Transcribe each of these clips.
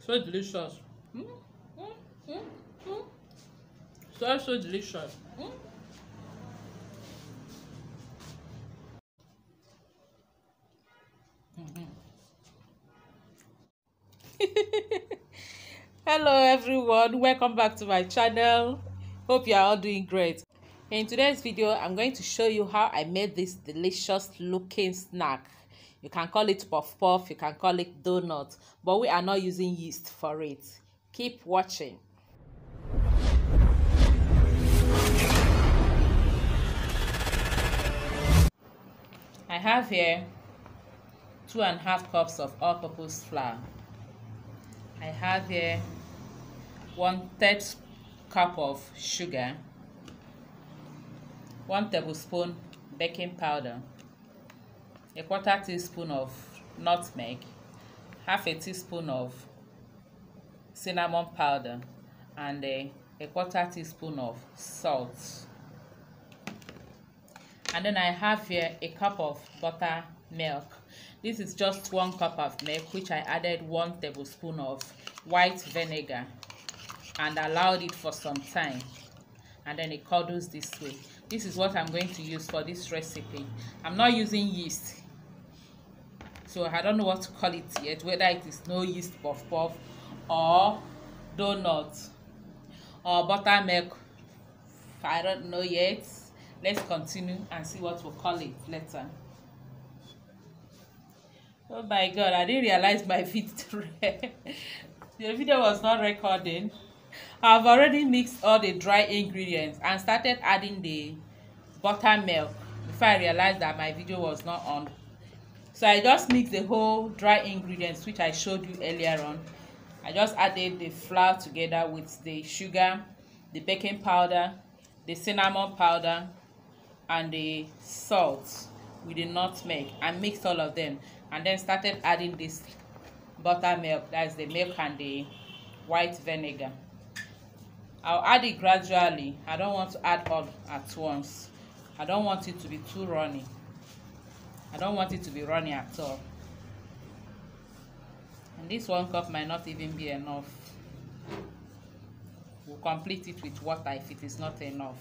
So delicious. Mm, mm, mm, mm. So delicious. Mm. Hello everyone, welcome back to my channel. Hope you are all doing great. In today's video, I'm going to show you how I made this delicious looking snack. You can call it puff puff, you can call it donut, but we are not using yeast for it. Keep watching. I have here 2.5 cups of all-purpose flour. I have here 1/3 cup of sugar, 1 tablespoon baking powder, a 1/4 teaspoon of nutmeg, half a teaspoon of cinnamon powder, and a 1/4 teaspoon of salt. And then I have here a cup of buttermilk. This is just 1 cup of milk, which I added 1 tablespoon of white vinegar and allowed it for some time, and then it curdles this way. This is what I'm going to use for this recipe. I'm not using yeast, so I don't know what to call it yet, whether it is no yeast puff puff or donut or buttermilk. I don't know yet. Let's continue and see what we'll call it later. Oh my god, I didn't realize my video the video was not recording. I've already mixed all the dry ingredients and started adding the buttermilk before I realized that my video was not on. So I just mixed the whole dry ingredients which I showed you earlier on. I just added the flour together with the sugar, the baking powder, the cinnamon powder, and the salt with the nutmeg, and mixed all of them, and then started adding this buttermilk, that's the milk and the white vinegar. I'll add it gradually. I don't want to add all at once. I don't want it to be too runny. I don't want it to be runny at all. And this 1 cup might not even be enough. We'll complete it with water if it is not enough.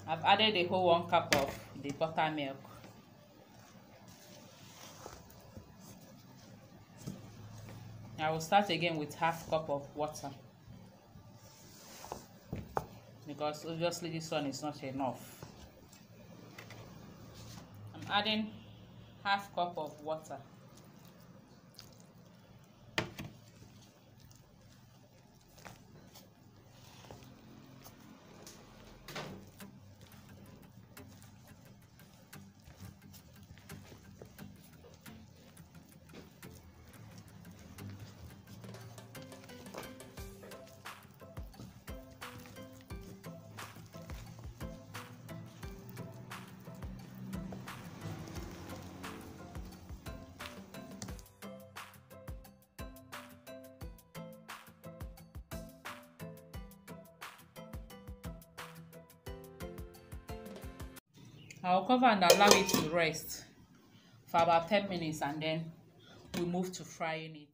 I've added a whole 1 cup of the buttermilk. I will start again with 1/2 cup of water, because obviously this one is not enough. I'm adding 1/2 cup of water. I'll cover and allow it to rest for about 10 minutes, and then we move to frying it.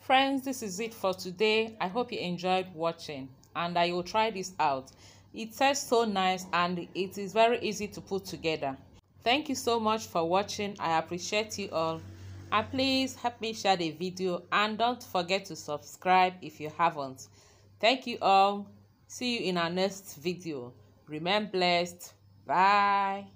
Friends, this is it for today. I hope you enjoyed watching and that you'll try this out. It tastes so nice and it is very easy to put together. Thank you so much for watching. I appreciate you all. And please help me share the video and don't forget to subscribe if you haven't. Thank you all. See you in our next video. Remain blessed. Bye.